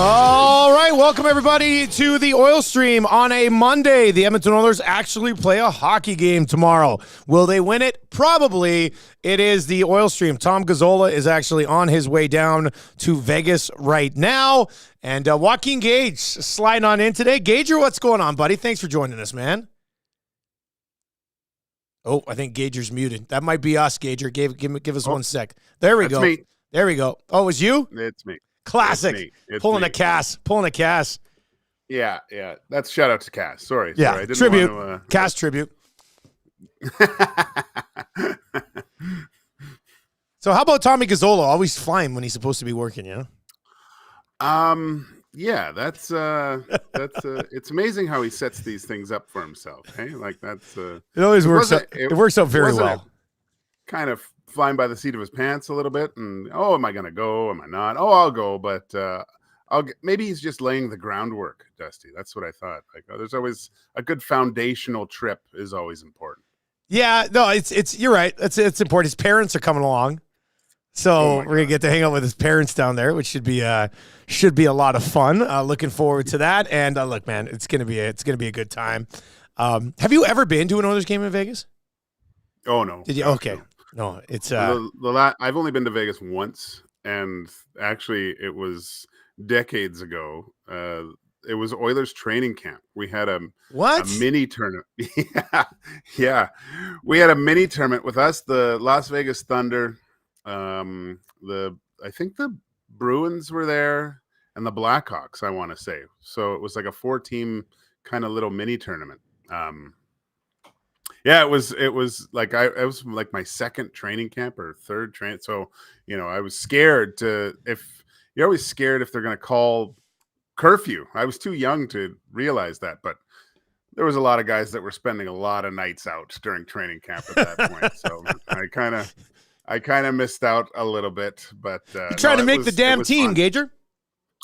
All right, welcome everybody to the Oil Stream on a Monday. The Edmonton Oilers actually play a hockey game tomorrow. Will they win it? Probably. It is the Oil Stream. Tom Gazzola is actually on his way down to Vegas right now. And Joaquin Gage sliding on in today. Gager, what's going on, buddy? Thanks for joining us, man. Oh, I think Gager's muted. That might be us, Gager. Give us 1 sec. There we go. Me. There we go. Oh, it's you? It's me. Classic. It's pulling me. a Cass. Yeah. That's shout out to Cass. Sorry. Yeah, I didn't tribute. want to, Cass tribute. So how about Tommy Gazzola always flying when he's supposed to be working, you know? Yeah, that's it's amazing how he sets these things up for himself. Hey, like that's it always works out. It works out very well. Kind of flying by the seat of his pants a little bit, and am I gonna go? Am I not? Oh, I'll go, but maybe he's just laying the groundwork, Dusty. That's what I thought. Like, there's always a good foundational trip is always important. Yeah, no, it's you're right. It's important. His parents are coming along, so we're gonna get to hang out with his parents down there, which should be a lot of fun. Looking forward to that. And look, man, it's gonna be a good time. Have you ever been to an Oilers game in Vegas? Oh no. Did you? Okay. No, it's I've only been to Vegas once, and actually it was decades ago. It was Oilers training camp. We had a mini tournament. yeah. We had a mini tournament with us, the Las Vegas Thunder. I think the Bruins were there, and the Blackhawks, I want to say. So it was like a 4-team kind of little mini tournament. Yeah, it was like it was like my second training camp or third train. So, I was scared you're always scared if they're going to call curfew. I was too young to realize that, but there was a lot of guys that were spending a lot of nights out during training camp at that point. So I kind of missed out a little bit, but you trying to make the damn team, Gager.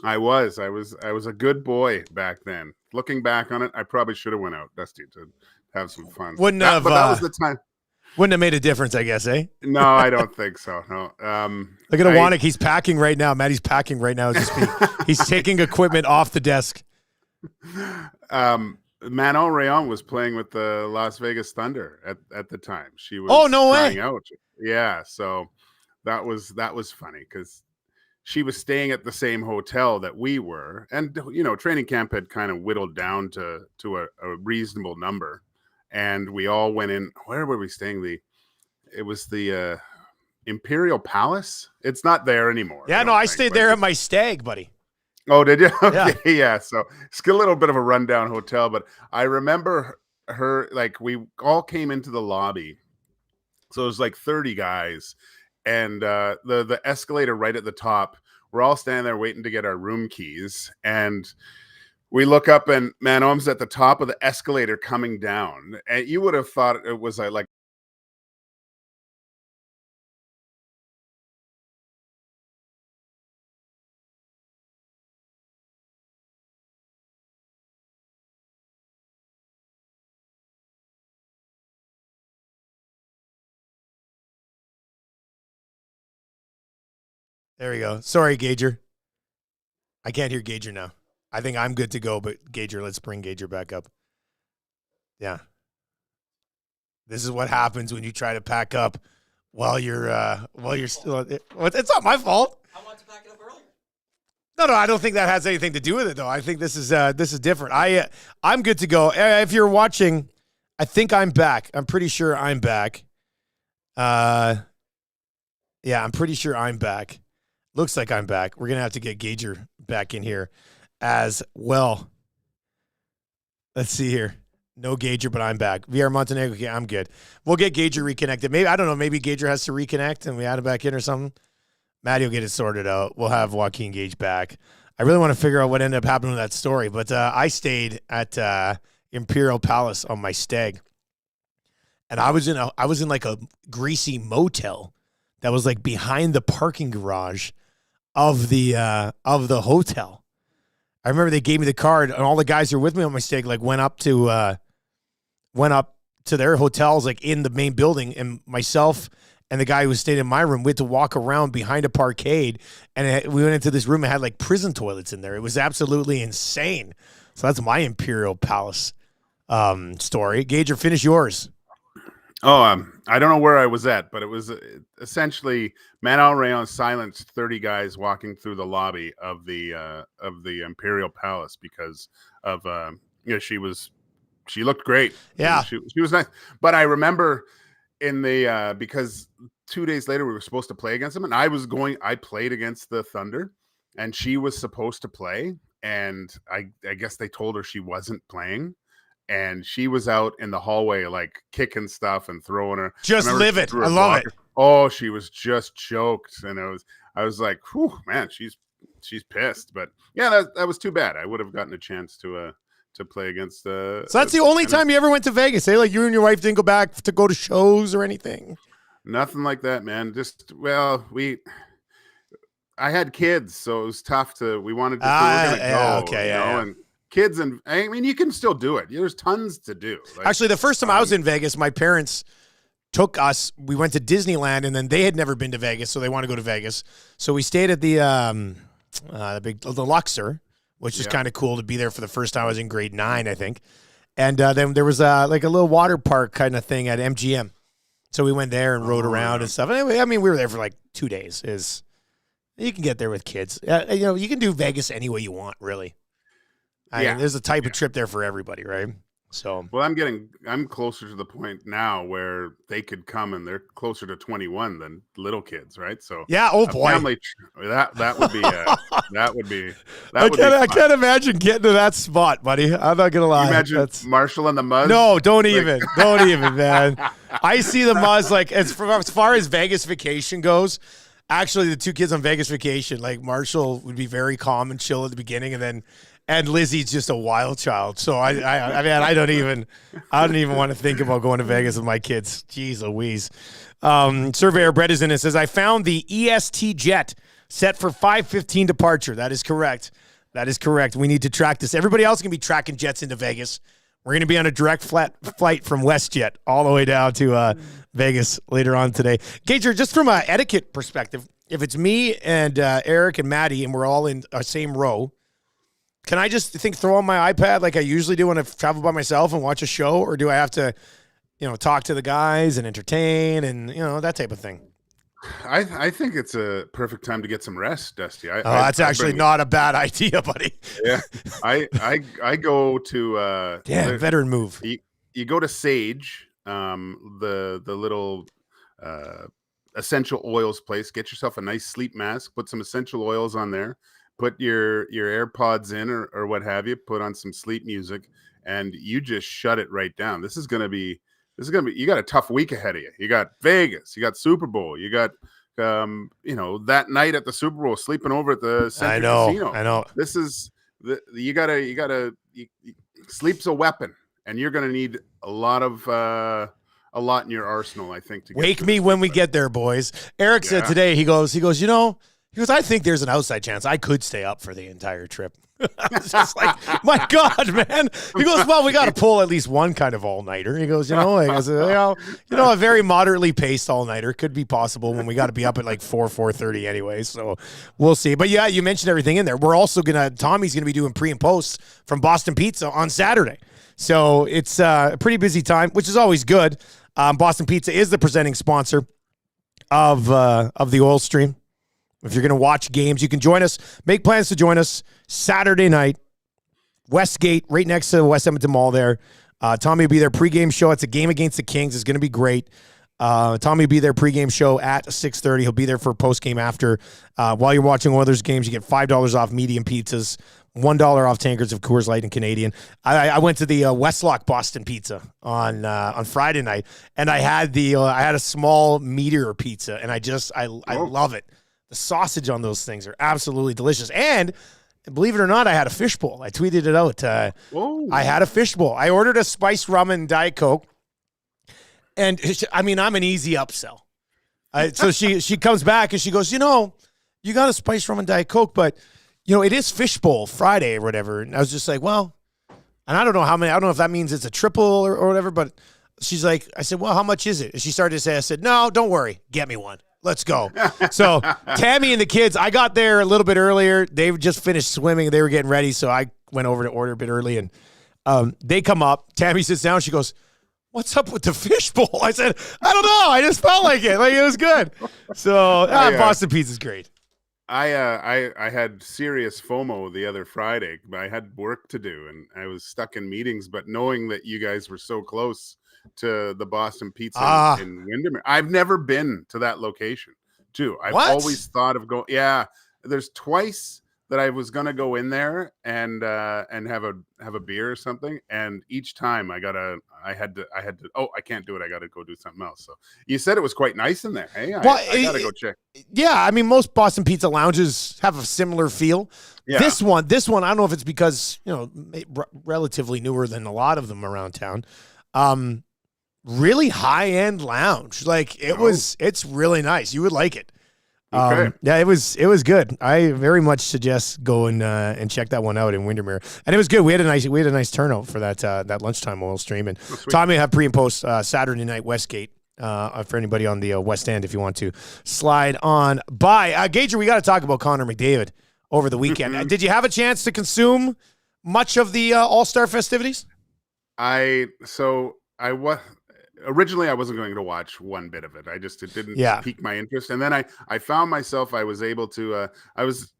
I was a good boy back then. Looking back on it, I probably should have went out, Dusty, to have some fun. But that was the time. Wouldn't have made a difference, I guess, eh? No, I don't think so. No. Look at Iwanek. He's packing right now. Maddie's packing right now. He's taking equipment off the desk. Manon Rayon was playing with the Las Vegas Thunder at the time. She was trying out. Yeah, so that was funny because she was staying at the same hotel that we were, and training camp had kind of whittled down to a reasonable number. And we all went in. Where were we staying? It was the Imperial Palace. It's not there anymore. Yeah, I stayed there at my stag, buddy. Oh, did you? Okay, yeah. So it's a little bit of a rundown hotel, but I remember her, like, we all came into the lobby. So it was like 30 guys, and the escalator right at the top. We're all standing there waiting to get our room keys, and we look up, and Manon's at the top of the escalator coming down. And you would have thought it was like there we go. Sorry, Gager. I can't hear Gager now. I think I'm good to go, but Gager, let's bring Gager back up. Yeah. This is what happens when you try to pack up while you're still. It's not my fault. I wanted to pack it up earlier. No, I don't think that has anything to do with it, though. I think this is different. I'm good to go. If you're watching, I think I'm back. I'm pretty sure I'm back. Yeah, I'm pretty sure I'm back. Looks like I'm back. We're gonna have to get Gager back in here as well. Let's see here. No Gager, but I'm back. VR Montenegro, okay, I'm good. We'll get Gager reconnected. Maybe, I don't know, maybe Gager has to reconnect and we add him back in or something. Maddie will get it sorted out. We'll have Joaquin Gage back. I really want to figure out what ended up happening with that story, but I stayed at Imperial Palace on my stag. And I was in like a greasy motel that was like behind the parking garage of the hotel. I remember they gave me the card, and all the guys who were with me on my stag like went up to their hotels like in the main building, and myself And the guy who stayed in my room, we had to walk around behind a parkade, and we went into this room and had like prison toilets in there. It was absolutely insane. So that's my Imperial Palace story. Gage, or finish yours. Oh, I don't know where I was at, but it was essentially Manuel Rayon silenced 30 guys walking through the lobby of the Imperial Palace because of she looked great. Yeah, she was nice. But I remember in the because 2 days later we were supposed to play against them, and I played against the Thunder, and she was supposed to play, and I guess they told her she wasn't playing. And she was out in the hallway, like kicking stuff and throwing her. Just live it. I love it. Oh, she was just choked, and I was like, "Whew, man, she's pissed." But yeah, that was too bad. I would have gotten a chance to play against. So that's the only time you ever went to Vegas, eh? Like you and your wife didn't go back to go to shows or anything. Nothing like that, man. Just I had kids, so it was tough to. We wanted to. Go, okay, and kids, and I mean, you can still do it. There's tons to do. Like, actually, the first time I was in Vegas, my parents took us. We went to Disneyland, and then they had never been to Vegas, so they want to go to Vegas. So we stayed at the Luxor, which is kind of cool to be there for the first time. I was in grade 9, I think, and then there was like a little water park kind of thing at MGM. So we went there and rode around and stuff. Anyway, I mean, we were there for like 2 days. You can get there with kids. You can do Vegas any way you want, really. I mean, there's a type of trip there for everybody, right? So, well, I'm closer to the point now where they could come, and they're closer to 21 than little kids, right? So, yeah. Oh boy, that would be that would be. I can't imagine getting to that spot, buddy. I'm not gonna lie. Imagine Marshall and the Muzz. No, don't even, man. I see the Muzz like as far as Vegas vacation goes. Actually, the two kids on Vegas vacation, like Marshall would be very calm and chill at the beginning, and Lizzie's just a wild child. So I mean, I don't even want to think about going to Vegas with my kids. Jeez Louise. Surveyor Brett is in and says, I found the EST jet set for 5:15 departure. That is correct. We need to track this. Everybody else can be tracking jets into Vegas. We're going to be on a direct flight from WestJet all the way down to Vegas later on today. Gage, just from an etiquette perspective, if it's me and Eric and Maddie and we're all in our same row, can I just throw on my iPad like I usually do when I travel by myself and watch a show, or do I have to, talk to the guys and entertain and that type of thing? I think it's a perfect time to get some rest, Dusty. That's actually not a bad idea, buddy. Yeah, I go to veteran move. You go to Sage, the little essential oils place. Get yourself a nice sleep mask. Put some essential oils on there. Put your AirPods in or what have you. Put on some sleep music, and you just shut it right down. This is gonna be. You got a tough week ahead of you. You got Vegas. You got Super Bowl. You got that night at the Super Bowl, sleeping over at the Century Casino. I know. This is you gotta sleep's a weapon, and you're gonna need a lot in your arsenal, I think. Wake me when we get there, boys. Eric said today. He goes. I think there's an outside chance I could stay up for the entire trip. I was just like, my God, man. He goes, well, we got to pull at least one kind of all-nighter. He goes, a very moderately paced all-nighter could be possible when we got to be up at like 4:30 anyway. So we'll see. But yeah, you mentioned everything in there. We're also Tommy's going to be doing pre and posts from Boston Pizza on Saturday. So it's a pretty busy time, which is always good. Boston Pizza is the presenting sponsor of the Oil Stream. If you're going to watch games, you can join us. Make plans to join us Saturday night, Westgate, right next to the West Edmonton Mall there. Tommy will be there pregame show. It's a game against the Kings. It's going to be great. Tommy will be there pregame show at 6:30. He'll be there for postgame after. While you're watching Oilers games, you get $5 off medium pizzas, $1 off tankards of Coors Light and Canadian. I went to the Westlock Boston Pizza on Friday night, and I had a small meteor pizza, and I love it. The sausage on those things are absolutely delicious. And believe it or not, I had a fishbowl. I tweeted it out. I had a fishbowl. I ordered a spiced rum and Diet Coke. And I'm an easy upsell. So she comes back and she goes, you got a spiced rum and Diet Coke, but it is fishbowl Friday or whatever. And I was just like, well, and I don't know if that means it's a triple or whatever, but she's like, I said, well, how much is it? And she started to say, I said, no, don't worry. Get me one. Let's go. So Tammy and the kids, I got there a little bit earlier. They just finished swimming. They were getting ready. So I went over to order a bit early, and they come up. Tammy sits down. She goes, what's up with the fishbowl? I said, I don't know. I just felt like it. Like, it was good. So Boston Pizza's great. I had serious FOMO the other Friday. I had work to do, and I was stuck in meetings. But knowing that you guys were so close to the Boston Pizza in Windermere, I've never been to that location, too. I've always thought of going. Yeah, there's twice that I was gonna go in there and have a beer or something, and each time I had to. Oh, I can't do it. I got to go do something else. So you said it was quite nice in there. Hey, I gotta go check. Yeah, I mean, most Boston Pizza lounges have a similar feel. Yeah. This one, I don't know if it's because relatively newer than a lot of them around town. Really high end lounge. Like it's really nice. You would like it. Okay. Yeah, it was good. I very much suggest going and check that one out in Windermere. And it was good. We had a nice turnout for that lunchtime oil stream. And Tommy will have pre and post Saturday night Westgate for anybody on the West End if you want to slide on by. Gager, we got to talk about Connor McDavid over the weekend. Did you have a chance to consume much of the All-Star festivities? Originally, I wasn't going to watch one bit of it. It didn't pique my interest. And then I found myself, I was able to, I was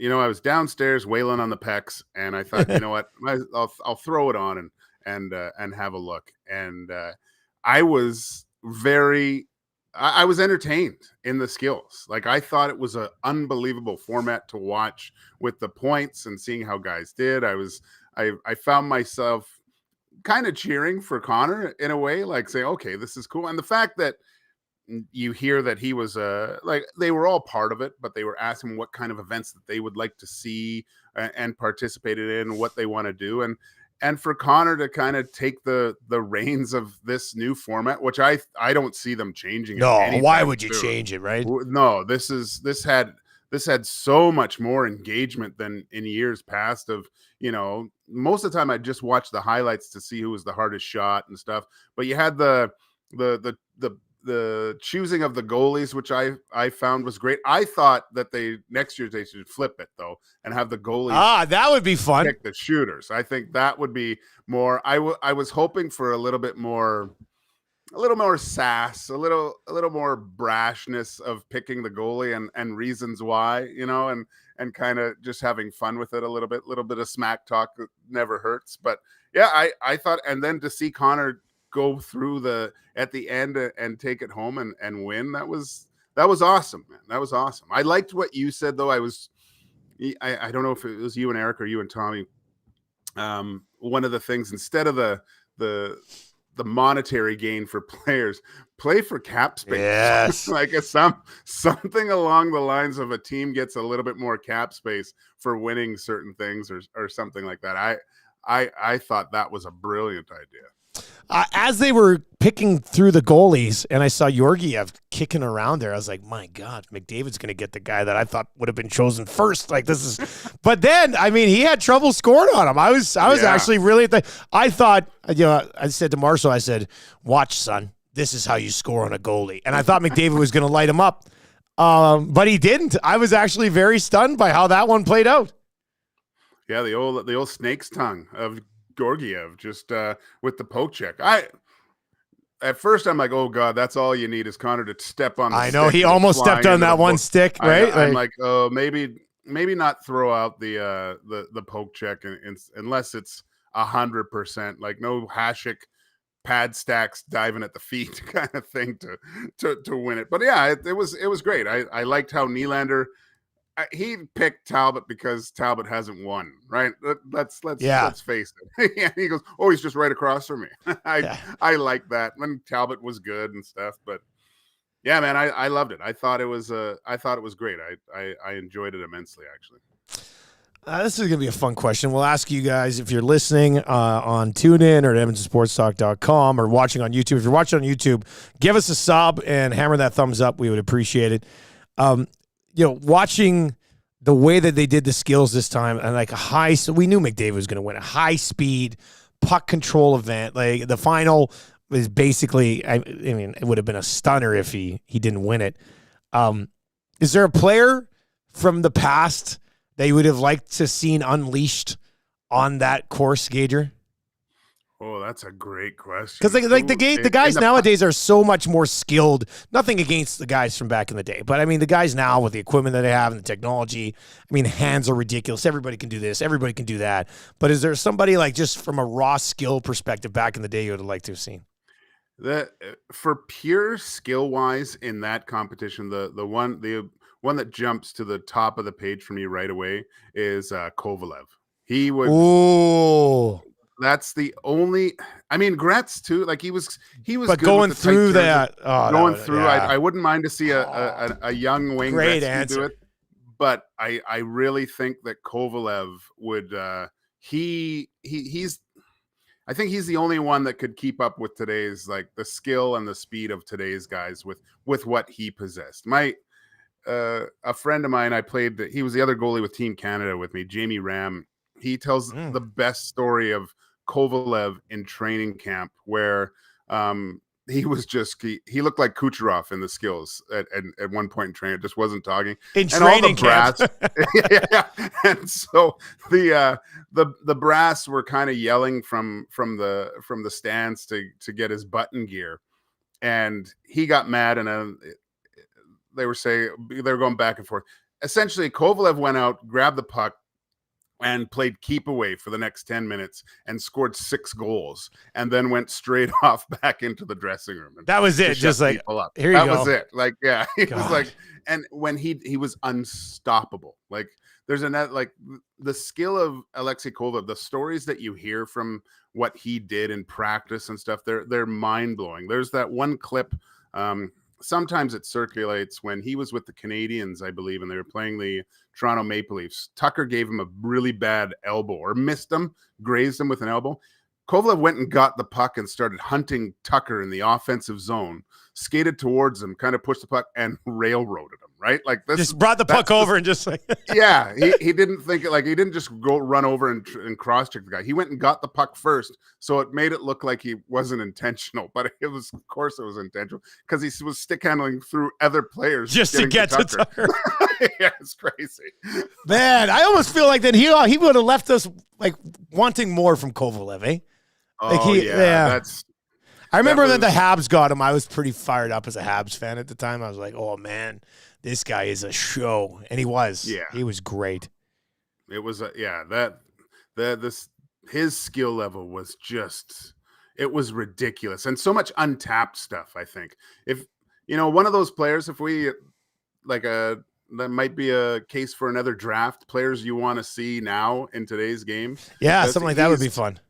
downstairs wailing on the pecs, and I thought, you know what, I'll throw it on and have a look. And I was entertained in the skills. Like, I thought it was an unbelievable format to watch with the points and seeing how guys did. I found myself kind of cheering for Connor in a way, like saying, okay, this is cool. And the fact that you hear that he was they were all part of it, but they were asking what kind of events that they would like to see and participated in, what they want to do. And for Connor to kind of take the reins of this new format, which I don't see them changing. No, why would you change it, right? No, this had so much more engagement than in years past of, most of the time I just watched the highlights to see who was the hardest shot and stuff. But you had the choosing of the goalies, which I found was great. I thought that next year they should flip it though and have the goalies. That would be fun. Pick the shooters. I think that would be more. I was hoping for a little more sass, a little more brashness of picking the goalie and reasons why, and kind of just having fun with it a little bit of smack talk that never hurts. But yeah, I thought, and then to see Connor go through at the end and take it home and win, that was awesome, man. That was awesome. I liked what you said though. I don't know if it was you and Eric or you and Tommy. One of the things, instead of the monetary gain for players, play for cap space. Yes. Like something along the lines of a team gets a little bit more cap space for winning certain things or something like that. I thought that was a brilliant idea. As they were picking through the goalies and I saw Georgiev kicking around there, I was like, my God, McDavid's going to get the guy that I thought would have been chosen first. Like, this is, but then, I mean, he had trouble scoring on him. I was actually really, I thought, I said to Marshall, I said, watch, son, this is how you score on a goalie. And I thought McDavid was going to light him up. But he didn't. I was actually very stunned by how that one played out. Yeah. The old snake's tongue of Georgiev just with the poke check. At first I'm like, oh God, that's all you need is Connor to step on the I know he almost stepped on that one stick, right? I'm like, oh, maybe not throw out the poke check unless it's 100%, like no Hasek pad stacks diving at the feet kind of thing to win it. But yeah, it was great. I liked how Nylander, he picked Talbot because Talbot hasn't won, right? Let's face it. Yeah, he goes, oh, he's just right across from me. I like that when Talbot was good and stuff. But yeah, man, I loved it. I thought it was great. I enjoyed it immensely, actually. This is going to be a fun question. We'll ask you guys if you're listening on TuneIn or at EdmontonSportsTalk.com or watching on YouTube. If you're watching on YouTube, give us a sub and hammer that thumbs up. We would appreciate it. Watching the way that they did the skills this time and like we knew McDavid was going to win a high speed puck control event. Like the final is basically, I mean, it would have been a stunner if he didn't win it. Is there a player from the past that you would have liked to seen unleashed on that course, Gager? Oh, that's a great question. Because the guys nowadays are so much more skilled. Nothing against the guys from back in the day, but I mean the guys now with the equipment that they have and the technology. I mean, hands are ridiculous. Everybody can do this. Everybody can do that. But is there somebody like just from a raw skill perspective back in the day you would have liked to have seen? For pure skill wise in that competition, the one that jumps to the top of the page for me right away is Kovalev. He would. Oh. That's the only. I mean, Gretz too. Like he was. But going through that, I wouldn't mind to see a young wing Great Gretzky answer. do it. But I really think that Kovalev would. He's. I think he's the only one that could keep up with today's like the skill and the speed of today's guys with what he possessed. A friend of mine, he was the other goalie with Team Canada with me, Jamie Ram. He tells the best story of Kovalev in training camp where he was just he looked like Kucherov in the skills at one point in training. It just wasn't talking in training camp. Yeah. And so the brass were kind of yelling from the stands to get his button gear, and he got mad, and they were going back and forth. Essentially, Kovalev went out, grabbed the puck, and played keep away for the next 10 minutes and scored 6 goals and then went straight off back into the dressing room. That was it. Just like, here you go. That was it. Like, yeah, he was like, and when he was unstoppable. Like there's like the skill of Alexei Kovalev, the stories that you hear from what he did in practice and stuff, they're mind blowing. There's that one clip, sometimes it circulates when he was with the Canadians, I believe, and they were playing the Toronto Maple Leafs. Tucker gave him a really bad elbow or missed him, grazed him with an elbow. Kovalev went and got the puck and started hunting Tucker in the offensive zone, skated towards him, kind of pushed the puck and railroaded him, right? Like this, just brought the puck over and just like, yeah, he didn't think it, like he didn't just go run over and cross check the guy. He went and got the puck first. So it made it look like he wasn't intentional, but it was, of course it was intentional because he was stick handling through other players just to get to Tucker. Yeah, it's crazy. Man, I almost feel like then he would have left us like wanting more from Kovalev, eh? Like I remember that the Habs got him. I was pretty fired up as a Habs fan at the time. I was like, oh man, this guy is a show. And he was. Yeah. He was great. It was his skill level was just, it was ridiculous. And so much untapped stuff, I think. If one of those players, if we that might be a case for another draft, players you want to see now in today's game. Yeah, something like that would be fun.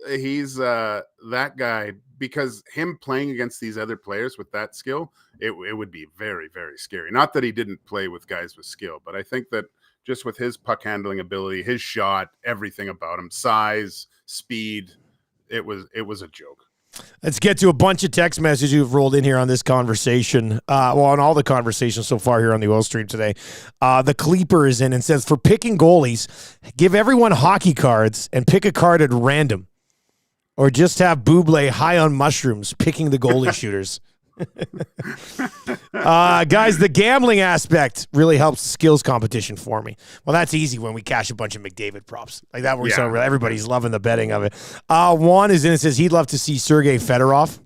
He's that guy, because him playing against these other players with that skill, it would be very, very scary. Not that he didn't play with guys with skill, but I think that just with his puck handling ability, his shot, everything about him, size, speed, it was a joke. Let's get to a bunch of text messages you've rolled in here on this conversation. On all the conversations so far here on the oil stream today. The Cleeper is in and says, for picking goalies, give everyone hockey cards and pick a card at random. Or just have Buble high on mushrooms picking the goalie shooters. Guys, the gambling aspect really helps the skills competition for me. Well, that's easy when we cash a bunch of McDavid props. Like that works out. Everybody's loving the betting of it. Juan is in and says he'd love to see Sergei Fedorov.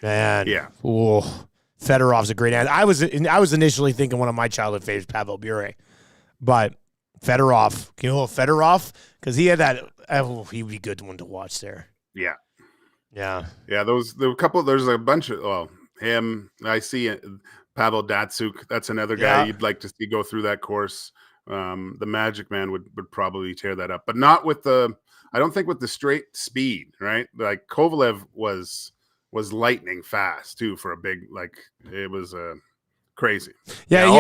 Man. Yeah. Ooh, Fedorov's a great answer. I was initially thinking one of my childhood favorites, Pavel Bure. But Fedorov, Fedorov? Because he had that, he'd be a good one to watch there. Yeah. Yeah. Yeah, there's a bunch of, him, I see Pavel Datsuk. That's another guy you'd like to see go through that course. The Magic Man would probably tear that up, but not with I don't think with the straight speed, right? Like Kovalev was lightning fast too for a big, it was crazy. Yeah,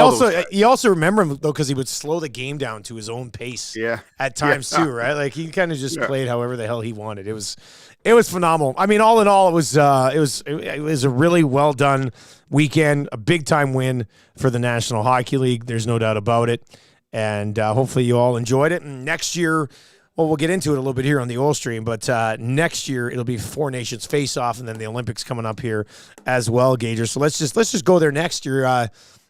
he also remember him though because he would slow the game down to his own pace. Yeah, at times too, right? Like he kind of just played however the hell he wanted. It was phenomenal. I mean, all in all, it was a really well done weekend, a big time win for the National Hockey League. There's no doubt about it, and hopefully you all enjoyed it. And next year Well, we'll get into it a little bit here on the oil stream, but next year it'll be Four Nations face-off, and then the Olympics coming up here as well, Gager. So let's just go there next year.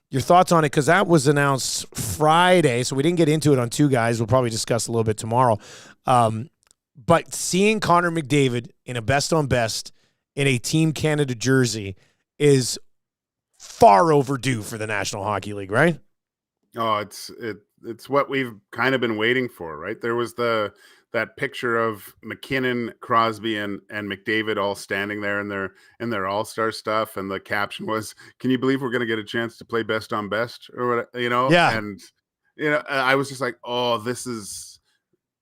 Your thoughts on it, because that was announced Friday, so we didn't get into it on Two Guys. We'll probably discuss a little bit tomorrow. But seeing Connor McDavid in a best-on-best in a Team Canada jersey is far overdue for the National Hockey League, right? Oh, it's what we've kind of been waiting for, right? There was that picture of McKinnon, Crosby, and McDavid all standing there in their All-Star stuff, and the caption was, "Can you believe we're going to get a chance to play best on best?" Or what, Yeah. And I was just like, "Oh, this is,"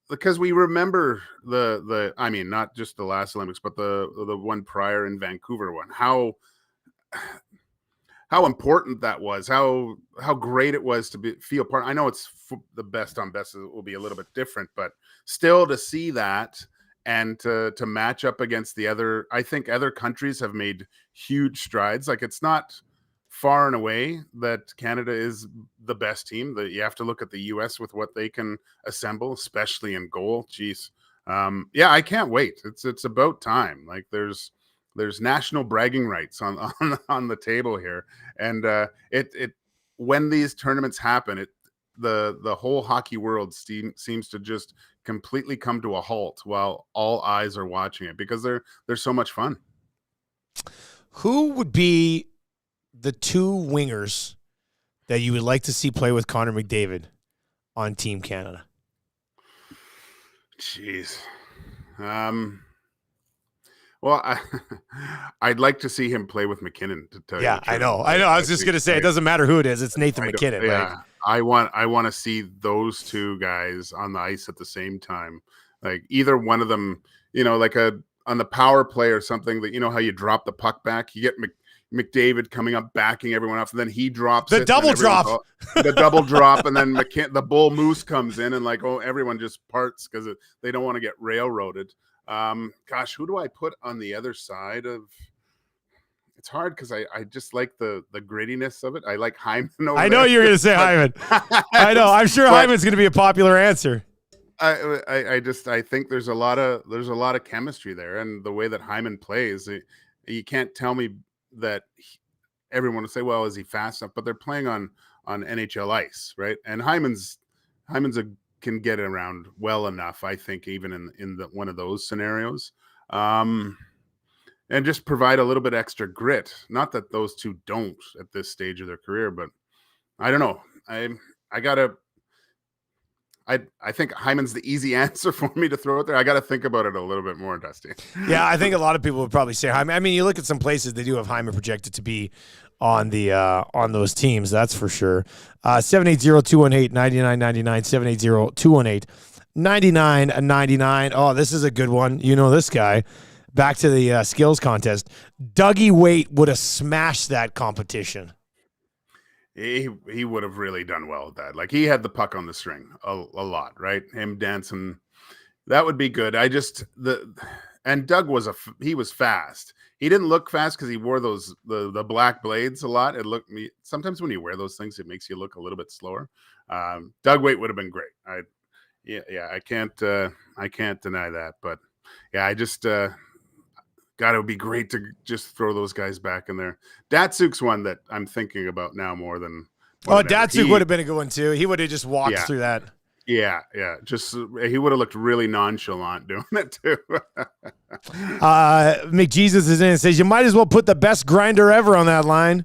because we remember the I mean, not just the last Olympics, but the one prior in Vancouver one. How important that was, how great it was to feel part. I know it's the best on best will be a little bit different, but still to see that and to match up against the other, I think other countries have made huge strides. Like, it's not far and away that Canada is the best team. That you have to look at the US with what they can assemble, especially in goal. Jeez. Yeah, I can't wait. It's about time. Like, there's national bragging rights on the table here, and it when these tournaments happen, the whole hockey world seems to just completely come to a halt while all eyes are watching it, because they're so much fun. Who would be the two wingers that you would like to see play with Connor McDavid on Team Canada? Jeez. Well, I'd like to see him play with McKinnon, to tell you. Yeah, I know. I was just going to say, it doesn't matter who it is. It's Nathan McKinnon. Yeah, I want to see those two guys on the ice at the same time. Like, either one of them, like on the power play or something, that, how you drop the puck back, you get McDavid coming up, backing everyone off, and then he drops the double drop, the double drop, and then the bull moose comes in, and everyone just parts because they don't want to get railroaded. Gosh, who do I put on the other side of? It's hard because I just like the grittiness of it. I like Hyman. I know you're going to say Hyman. I know. I'm sure Hyman's going to be a popular answer. I think there's a lot of chemistry there, and the way that Hyman plays, you can't tell me that everyone would say, well, is he fast enough? But they're playing on NHL ice, right? And Hyman's can get around well enough, I think, even in one of those scenarios, and just provide a little bit extra grit. Not that those two don't at this stage of their career, but I don't know. I think Hyman's the easy answer for me to throw out there. I got to think about it a little bit more, Dusty. Yeah, I think a lot of people would probably say Hyman. I mean, you look at some places, they do have Hyman projected to be on the on those teams, that's for sure. 780-218-9999, 780-218-9999. Oh, this is a good one. You know this guy. Back to the skills contest. Dougie Waite would have smashed that competition. He would have really done well with that. Like, he had the puck on the string a lot, right? Him dancing, that would be good. And Doug he was fast. He didn't look fast because he wore those the black blades a lot. Sometimes when you wear those things, it makes you look a little bit slower. Doug Waite would have been great. I can't deny that. But yeah, I just God, it would be great to just throw those guys back in there. Datsuk's one that I'm thinking about now more than. Datsuk would have been a good one too. He would have just walked through that. Yeah. Just he would have looked really nonchalant doing it too. McJesus is in and says, you might as well put the best grinder ever on that line.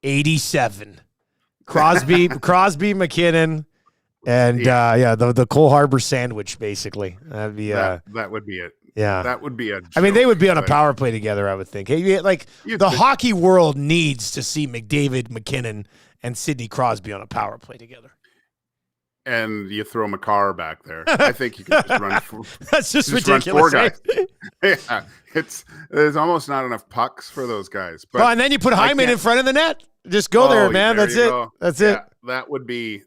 87. Crosby, McKinnon, and the Cole Harbor sandwich, basically. That'd be that would be it. Yeah, that would be a joke. I mean, they would be on a power play together, I would think. Hey, hockey world needs to see McDavid, McKinnon, and Sidney Crosby on a power play together. And you throw Makar back there. I think you can just run. That's just ridiculous. Run 4 guys. Yeah, there's almost not enough pucks for those guys. But and then you put Hyman in front of the net. Just go there, man. That's it. That's it. That would be.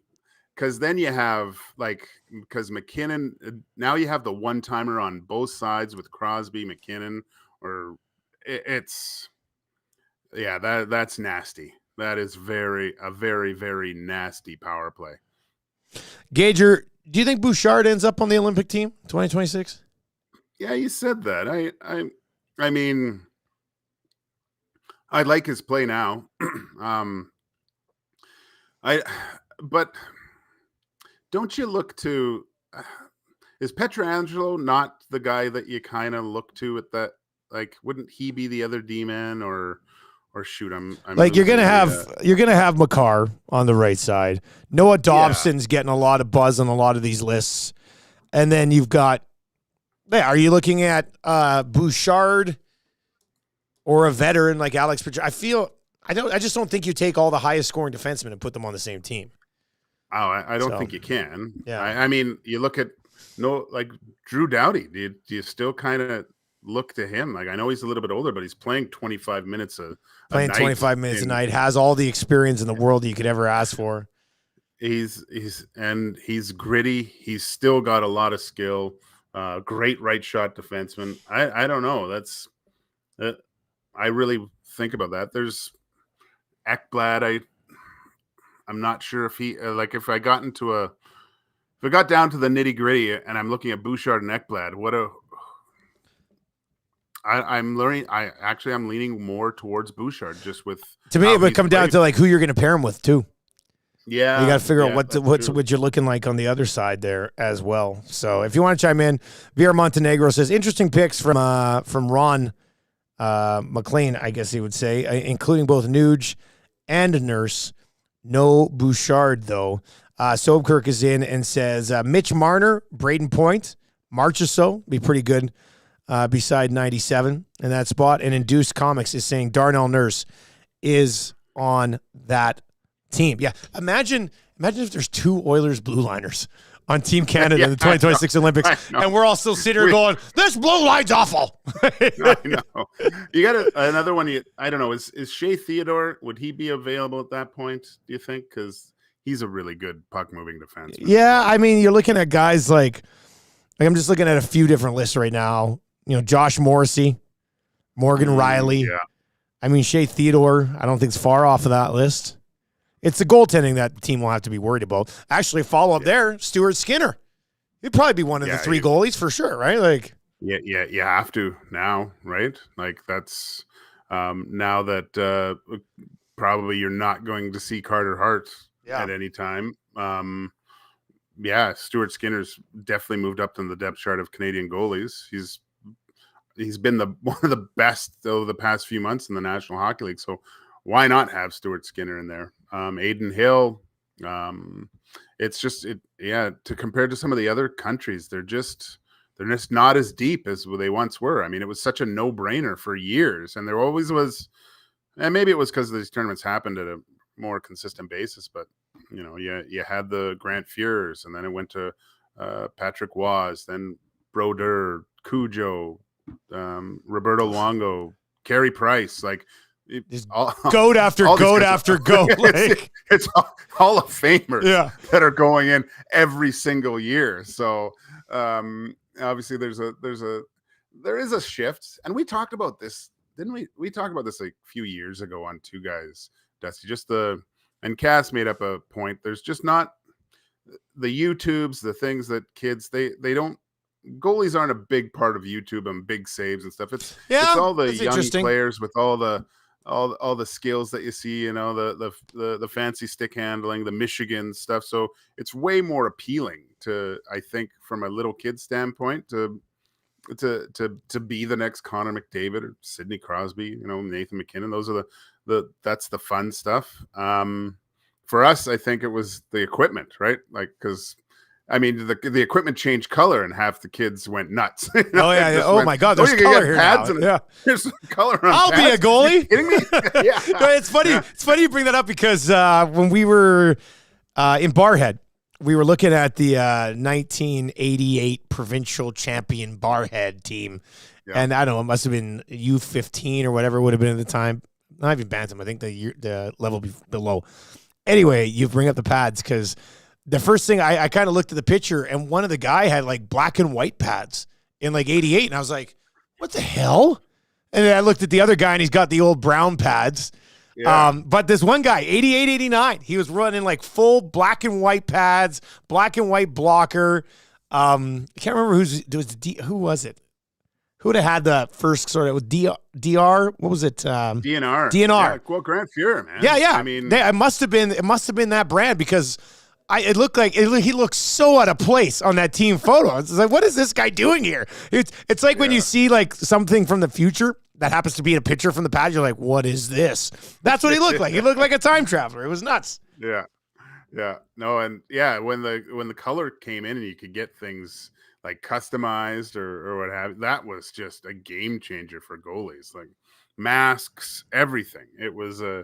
Because then you have, because McKinnon, now you have the one-timer on both sides with Crosby, McKinnon, that's nasty. That is a very, very nasty power play. Gager, Do you think Bouchard ends up on the Olympic team 2026? Yeah, you said that. I mean, I like his play now. But don't you look to? Is Pietrangelo not the guy that you kind of look to at that? Like, wouldn't he be the other D-man or shoot? I'm like you're gonna have Makar on the right side. Noah Dobson's getting a lot of buzz on a lot of these lists, and then you've got. Yeah, are you looking at Bouchard or a veteran like Alex Pietrangelo? I just don't think you take all the highest scoring defensemen and put them on the same team. Oh, I don't think you can. Yeah, I mean, you look at like Drew Doughty. Do you still kind of look to him? Like, I know he's a little bit older, but he's playing 25 minutes a night. 25 minutes a night, has all the experience in the world you could ever ask for. He's gritty. He's still got a lot of skill. Great right shot defenseman. I don't know. That's I really think about that. There's Ekblad. I'm not sure if he if I got down to the nitty gritty and I'm looking at Bouchard and Ekblad, I'm leaning more towards Bouchard just with. To me, it would come down to like who you're going to pair him with too. Yeah, you got to figure out what you're looking like on the other side there as well. So if you want to chime in, Vera Montenegro says interesting picks from Ron McLean, I guess he would say, including both Nuge and Nurse. No Bouchard though. Sobkirk is in and says Mitch Marner, Braden Point, Marchessault be pretty good beside 97 in that spot. And Induced Comics is saying Darnell Nurse is on that team. Yeah, imagine if there's two Oilers blue liners on Team Canada in the 2026 Olympics, and we're all still sitting here going, "This blue line's awful." I know. You got another one. I don't know. Is Shea Theodore? Would he be available at that point? Do you think? Because he's a really good puck moving defenseman. Yeah, I mean, you're looking at guys like I'm just looking at a few different lists right now. You know, Josh Morrissey, Morgan Riley. Yeah. I mean, Shea Theodore. I don't think it's far off of that list. It's the goaltending that the team will have to be worried about. Actually, follow up there, Stuart Skinner. He'd probably be one of the three goalies for sure, right? Like, yeah, you have to now, right? Like that's now that probably you're not going to see Carter Hart at any time. Stuart Skinner's definitely moved up in the depth chart of Canadian goalies. He's been one of the best over the past few months in the National Hockey League. So why not have Stuart Skinner in there? Aiden Hill. It's just to compare to some of the other countries, they're just not as deep as they once were. I mean, it was such a no-brainer for years, and there always was. And maybe it was because these tournaments happened at a more consistent basis. But you had the Grant Fuhrers, and then it went to Patrick Waz, then Brodeur, Cujo, Roberto Luongo, Carey Price, like. Goat after goat after goat. It's Hall of Famers that are going in every single year. So obviously there is a shift, and we talked about this, didn't we? We talked about this a few years ago on Two Guys, Dusty. And Cass made up a point. There's just not the YouTubes, the things that kids they don't. Goalies aren't a big part of YouTube and big saves and stuff. It's all the young players with all the skills that you see, the fancy stick handling, the Michigan stuff. So it's way more appealing to, I think, from a little kid standpoint, to be the next Connor McDavid or Sidney Crosby, Nathan McKinnon. Those are that's the fun stuff. For us, I think it was the equipment, right? Like, because I mean, the equipment changed color, and half the kids went nuts. Oh yeah! Oh my God! There's color here now. There's color on I'll pads. be a goalie. Are you kidding me? Yeah. It's funny. Yeah. It's funny you bring that up because when we were in Barhead, we were looking at the 1988 provincial champion Barhead team, and I don't know, it must have been U15 or whatever it would have been at the time. Not even Bantam. I think the level below. Anyway, you bring up the pads because. The first thing I kind of looked at the picture, and one of the guy had like black and white pads in like 88. And I was like, what the hell? And then I looked at the other guy, and he's got the old brown pads. Yeah. But this one guy, 88, 89, he was running like full black and white pads, black and white blocker. I can't remember who was it? Who'd have had the first sort of DR? What was it? DNR. DNR. Yeah, well, Grant Fuhrer, man. Yeah. I mean, it must have been that brand because it looked like he looked so out of place on that team photo. It's like, what is this guy doing here? It's like when you see like something from the future that happens to be in a picture from the past, you're like, what is this? That's what he looked like. He looked like a time traveler. It was nuts. Yeah. No, and when the color came in and you could get things like customized or what have you, that was just a game changer for goalies. Like masks, everything. It was I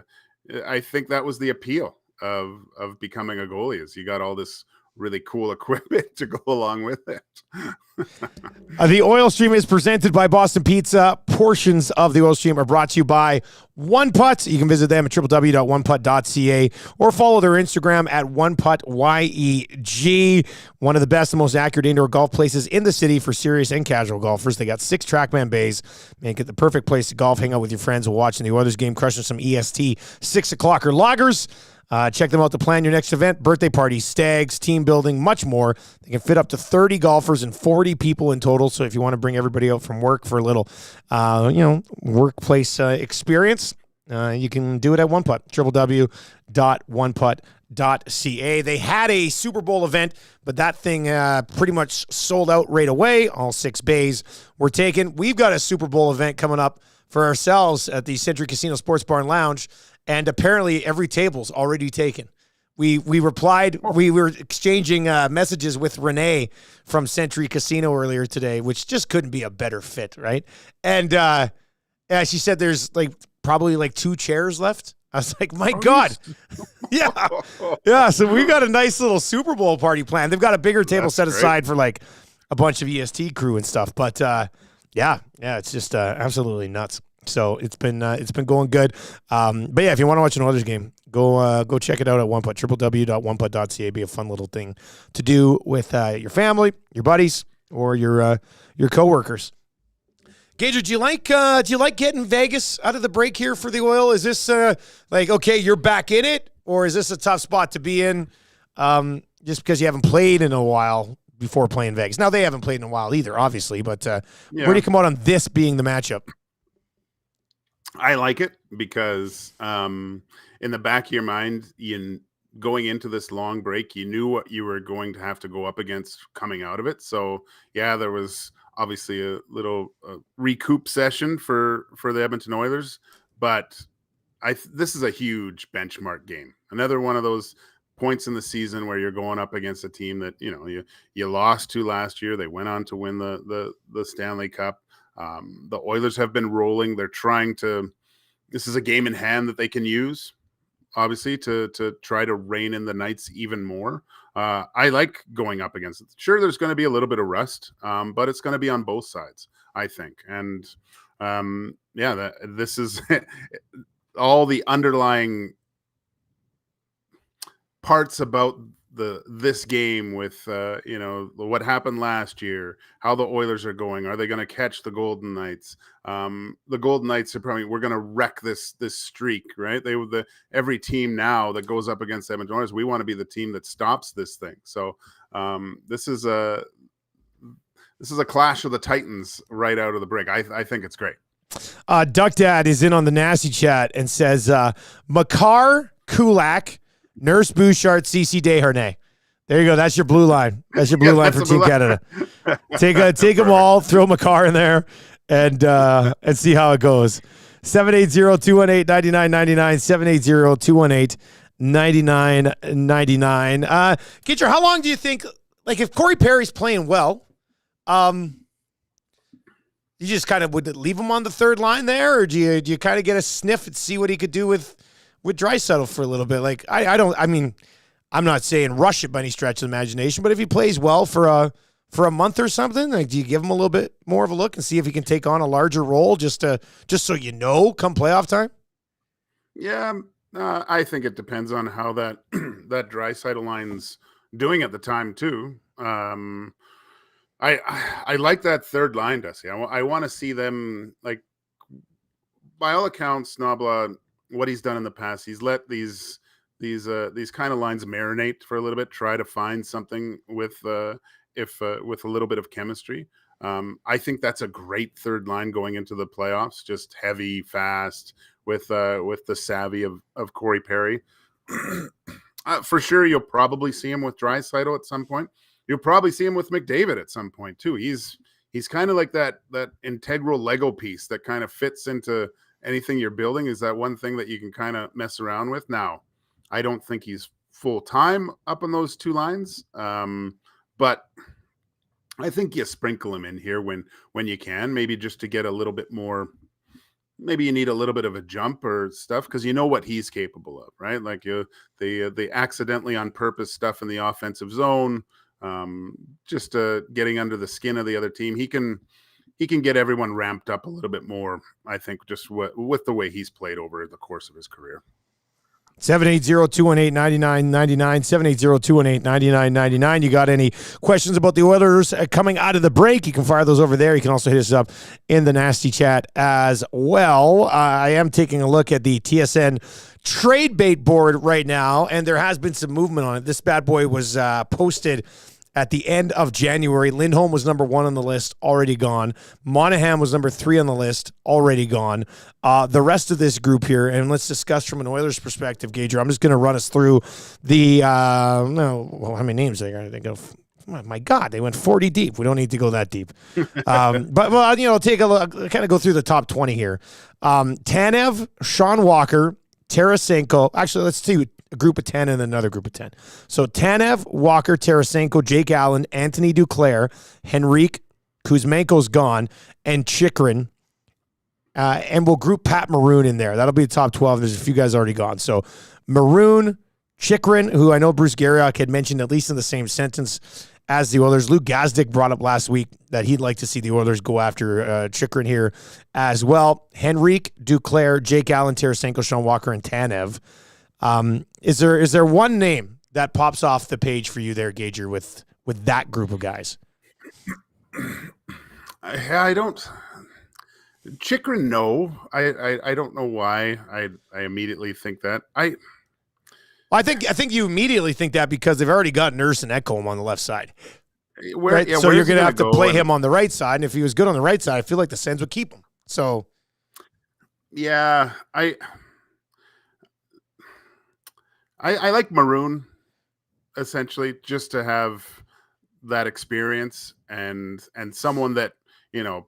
think that was the appeal of becoming a goalie, is you got all this really cool equipment to go along with it. The Oil Stream is presented by Boston Pizza. Portions of the Oil Stream are brought to you by One Putt. You can visit them at www.oneputt.ca or follow their Instagram at OnePuttYEG. One of the best and most accurate indoor golf places in the city for serious and casual golfers. They got 6 TrackMan bays. Make it the perfect place to golf, hang out with your friends while watching the Oilers game, crushing some EST 6 o'clocker lagers. Check them out to plan your next event, birthday parties, stags, team building, much more. They can fit up to 30 golfers and 40 people in total. So if you want to bring everybody out from work for a little, workplace experience, you can do it at One Putt, www.oneputt.ca. They had a Super Bowl event, but that thing pretty much sold out right away. All 6 bays were taken. We've got a Super Bowl event coming up for ourselves at the Century Casino Sports Bar and Lounge. And apparently every table's already taken. We replied, we were exchanging messages with Renee from Century Casino earlier today, which just couldn't be a better fit, right? And she said there's probably 2 chairs left. I was like, my God. Yeah. So we got a nice little Super Bowl party planned. They've got a bigger table set aside for a bunch of EST crew and stuff. But it's just absolutely nuts. So it's been going good. But yeah, if you want to watch an Oilers game, go check it out at One Putt, www.oneputt.ca. Be a fun little thing to do with your family, your buddies, or your coworkers. Gage, do you like getting Vegas out of the break here for the Oil? Is this okay, you're back in it, or is this a tough spot to be in just because you haven't played in a while before playing Vegas? Now they haven't played in a while either, obviously, but where do you come out on this being the matchup? I like it because in the back of your mind, going into this long break, you knew what you were going to have to go up against coming out of it. So, yeah, there was obviously a little recoup session for the Edmonton Oilers, but this is a huge benchmark game. Another one of those points in the season where you're going up against a team that, you lost to last year. They went on to win the Stanley Cup. The Oilers have been rolling. They're trying to. This is a game in hand that they can use, obviously, to try to rein in the Knights even more. I like going up against it. Sure, there's going to be a little bit of rust, but it's going to be on both sides, I think. And this is all the underlying parts about this game with what happened last year, how the Oilers are going. Are they going to catch the Golden Knights? The Golden Knights are probably, we're going to wreck this streak, right? Every team now that goes up against Edmonton Oilers, we want to be the team that stops this thing. So this is a clash of the Titans right out of the break. I think it's great. Duck Dad is in on the nasty chat and says Makar, Kulak, Nurse Bouchard, CC Desharnais. There you go. That's your blue line. That's your blue line for Team Canada. Take them all, throw Makar in there, and see how it goes. 780-218-9999, 780-218-9999. Kitcher, how long do you think, if Corey Perry's playing well, you just kind of would leave him on the third line there, or do you kind of get a sniff and see what he could do with Draisaitl for a little bit? I'm not saying rush it by any stretch of the imagination, but if he plays well for a month or something, do you give him a little bit more of a look and see if he can take on a larger role just so come playoff time? Yeah, I think it depends on how that Draisaitl line's doing at the time too. I like that third line, Dusty. I want to see them, by all accounts, Nobla what he's done in the past. He's let these kind of lines marinate for a little bit, try to find something with with a little bit of chemistry. I think that's a great third line going into the playoffs. Just heavy, fast, with the savvy of Corey Perry. For sure, you'll probably see him with Draisaitl at some point. You'll probably see him with McDavid at some point too. He's kind of like that integral Lego piece that kind of fits into anything you're building. Is that one thing that you can kind of mess around with. Now, I don't think he's full time up on those two lines, but I think you sprinkle him in here when you can, maybe just to get a little bit more. Maybe you need a little bit of a jump or stuff because you know what he's capable of, right? Like the accidentally on purpose stuff in the offensive zone, just getting under the skin of the other team. He can get everyone ramped up a little bit more, I think, just with the way he's played over the course of his career. 780-218-9999, 780-218-9999. You got any questions about the Oilers coming out of the break? You can fire those over there. You can also hit us up in the nasty chat as well. I am taking a look at the TSN trade bait board right now, and there has been some movement on it. This bad boy was posted at the end of January. Lindholm was number 1 on the list, already gone. Monahan was number 3 on the list, already gone. The rest of this group here, and let's discuss from an Oilers perspective, Gager. I'm just going to run us through the, how many names are they going to Oh my God, they went 40 deep. We don't need to go that deep. But take a look, kind of go through the top 20 here. Tanev, Sean Walker, Tarasenko. Actually, let's see a group of 10 and another group of 10. So Tanev, Walker, Tarasenko, Jake Allen, Anthony Duclair, Henrique, Kuzmenko's gone, and Chychrun. And we'll group Pat Maroon in there. That'll be the top 12. There's a few guys already gone. So Maroon, Chychrun, who I know Bruce Garriock had mentioned at least in the same sentence as the Oilers. Luke Gazdic brought up last week that he'd like to see the Oilers go after Chychrun here as well. Henrique, Duclair, Jake Allen, Tarasenko, Sean Walker, and Tanev. Is there one name that pops off the page for you there, Gager, with that group of guys? I don't. Chychrun, no. I don't know why I immediately think that. I think you immediately think that because they've already got Nurse and Ekholm on the left side. Right? So you're going to have to play him on the right side, and if he was good on the right side, I feel like the Sens would keep him. So, yeah, I like Maroon, essentially, just to have that experience and someone that,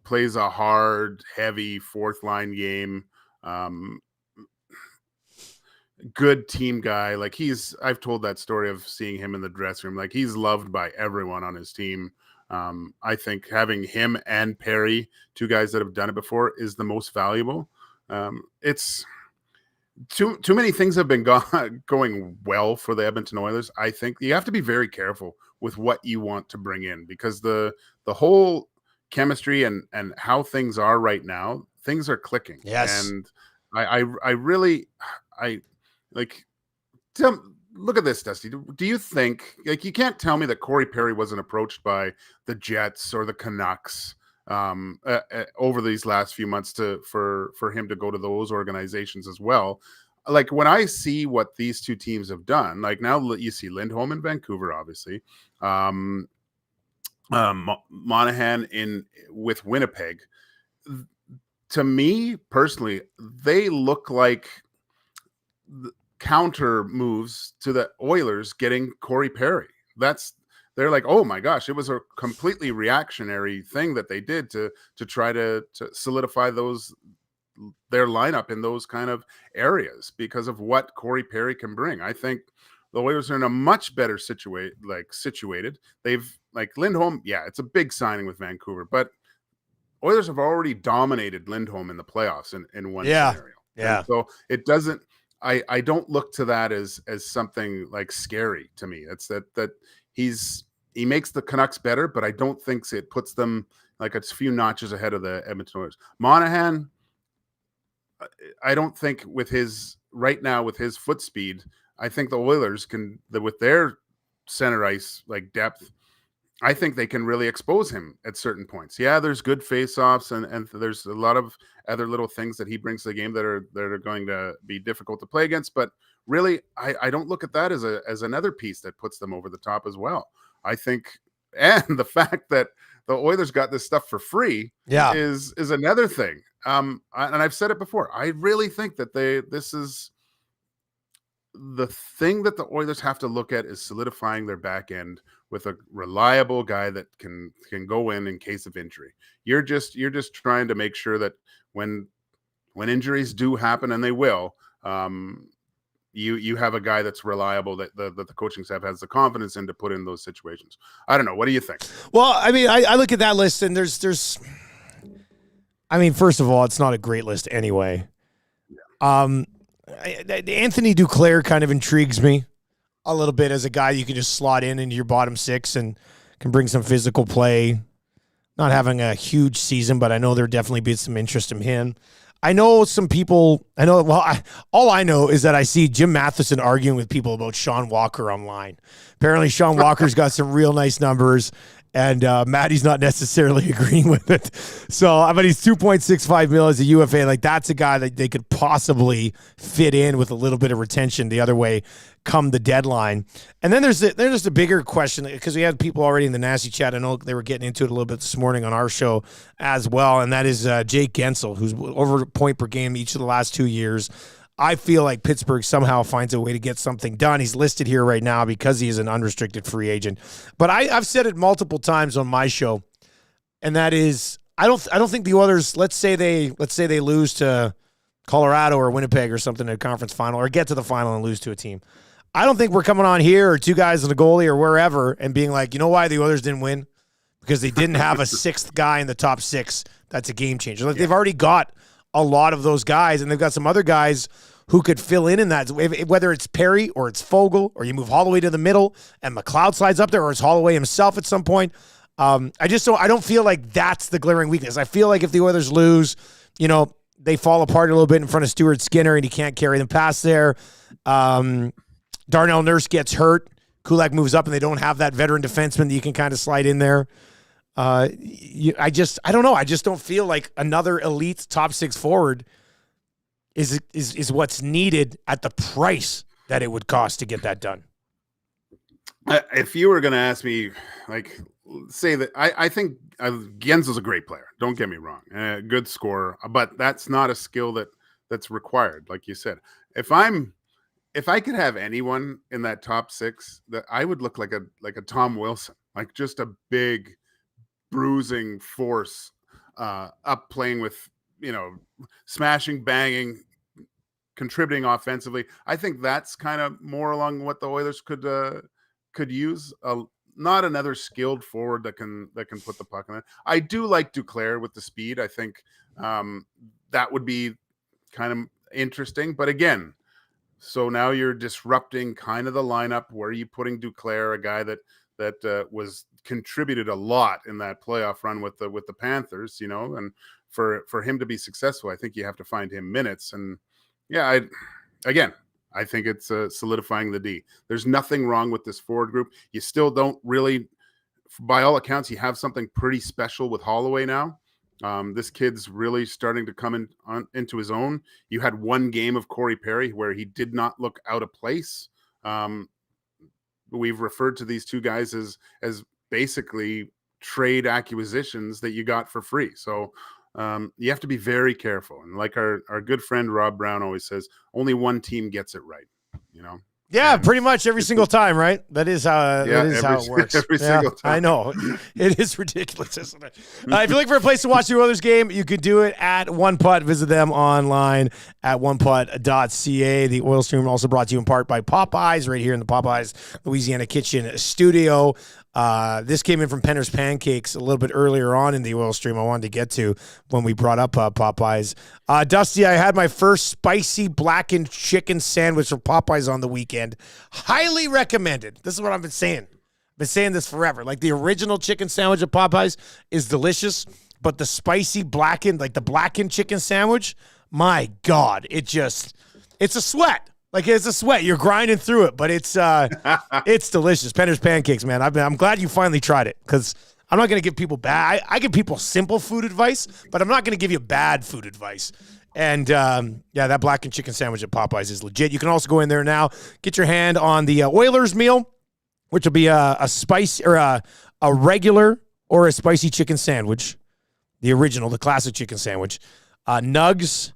plays a hard, heavy fourth line game. Good team guy. Like I've told that story of seeing him in the dressing room. Like he's loved by everyone on his team. I think having him and Perry, two guys that have done it before, is the most valuable. It's too many things have been going well for the Edmonton Oilers. I think you have to be very careful with what you want to bring in because the whole chemistry and how things are right now, things are clicking. Yes. And I really like, look at this, Dusty. Do you think, you can't tell me that Corey Perry wasn't approached by the Jets or the Canucks over these last few months for him to go to those organizations as well? Like when I see what these two teams have done, like now you see Lindholm in Vancouver, obviously, Monahan with Winnipeg. To me personally, they look like counter moves to the Oilers getting Corey Perry. They're like, oh my gosh, it was a completely reactionary thing that they did to try to solidify their lineup in those kind of areas because of what Corey Perry can bring. I think the Oilers are in a much better situated. They've Lindholm, yeah, it's a big signing with Vancouver, but Oilers have already dominated Lindholm in the playoffs in one scenario. Yeah. And so it doesn't. I don't look to that as something like scary to me. It's that he makes the Canucks better, but I don't think it puts them like a few notches ahead of the Edmonton Oilers. Monahan, I don't think with his foot speed, I think the Oilers can, with their center ice depth, I think they can really expose him at certain points. Yeah, there's good face-offs and there's a lot of other little things that he brings to the game that are going to be difficult to play against. But really, I don't look at that as another piece that puts them over the top as well. I think, and the fact that the Oilers got this stuff for free is another thing. And I've said it before. I really think that this is the thing that the Oilers have to look at is solidifying their back end with a reliable guy that can go in case of injury. You're just trying to make sure that when injuries do happen, and they will, you have a guy that's reliable that the coaching staff has the confidence in to put in those situations. I don't know. What do you think? Well, I mean, I look at that list and there's I mean, first of all, it's not a great list anyway. Yeah. Anthony Duclair kind of intrigues me a little bit as a guy you can just slot into your bottom six and can bring some physical play. Not having a huge season, but I know there'll definitely be some interest in him. I know some people, all I know is that I see Jim Matheson arguing with people about Sean Walker online. Apparently Sean Walker's got some real nice numbers, and Maddie's not necessarily agreeing with it. So, but he's $2.65 million as a UFA. Like, that's a guy that they could possibly fit in with a little bit of retention the other way come the deadline. And then there's just a bigger question, because we had people already in the nasty chat. I know they were getting into it a little bit this morning on our show as well, and that is Jake Gensel, who's over a point per game each of the last 2 years. I feel like Pittsburgh somehow finds a way to get something done. He's listed here right now because he is an unrestricted free agent. But I've said it multiple times on my show, and that is I don't think the Oilers, let's say they lose to Colorado or Winnipeg or something in a conference final, or get to the final and lose to a team. I don't think we're coming on here, or two guys and a goalie or wherever, and being like, you know why the Oilers didn't win? Because they didn't have a sixth guy in the top six that's a game changer. Like, they've already got a lot of those guys, and they've got some other guys who could fill in that, whether it's Perry or it's Fogle, or you move Holloway to the middle and McLeod slides up there, or it's Holloway himself at some point. I don't feel like that's the glaring weakness. I feel like if the Oilers lose, they fall apart a little bit in front of Stuart Skinner and he can't carry them past there. Darnell Nurse gets hurt. Kulak moves up and they don't have that veteran defenseman that you can kind of slide in there. I don't know. I just don't feel like another elite top six forward is what's needed at the price that it would cost to get that done. If you were going to ask me, like, say that I think Genzel's a great player. Don't get me wrong. Good scorer, but that's not a skill that's required. Like you said, if I could have anyone in that top six, that I would look like a Tom Wilson, like just a big bruising force, up playing with, smashing, banging, contributing offensively. I think that's kind of more along what the Oilers could use. Not another skilled forward that can put the puck in it. I do like Duclair with the speed. I think that would be kind of interesting. But again, so now you're disrupting kind of the lineup. Where are you putting Duclair, a guy that was contributed a lot in that playoff run with the Panthers, and for him to be successful, I think you have to find him minutes. And yeah, I think it's solidifying the D. There's nothing wrong with this forward group. You still don't really, by all accounts, you have something pretty special with Holloway now. This kid's really starting to come into his own. You had one game of Corey Perry where he did not look out of place. We've referred to these two guys as basically trade acquisitions that you got for free. So you have to be very careful. And like our good friend Rob Brown always says, only one team gets it right, Yeah, pretty much every single time, right? That is how it works. Every single time. I know. It is ridiculous, isn't it? If you're looking for a place to watch the Oilers game, you can do it at One Putt. Visit them online at oneputt.ca. The Oil Stream also brought to you in part by Popeyes, right here in the Popeyes Louisiana Kitchen studio. This came in from Penner's Pancakes a little bit earlier on in the Oil Stream. I wanted to get to when we brought up Popeyes. Dusty, I had my first spicy blackened chicken sandwich from Popeyes on the weekend. Highly recommended. This is what I've been saying. I've been saying this forever. Like, the original chicken sandwich at Popeyes is delicious, but the spicy blackened, like the blackened chicken sandwich, my God, it's a sweat. Like it's a sweat. You're grinding through it, but it's delicious. Penner's Pancakes, man. I'm glad you finally tried it because I'm not going to give people bad. I give people simple food advice, but I'm not going to give you bad food advice. And that blackened chicken sandwich at Popeyes is legit. You can also go in there now, get your hand on the Oilers meal, which will be a spice or a regular or a spicy chicken sandwich, the original, the classic chicken sandwich, nugs,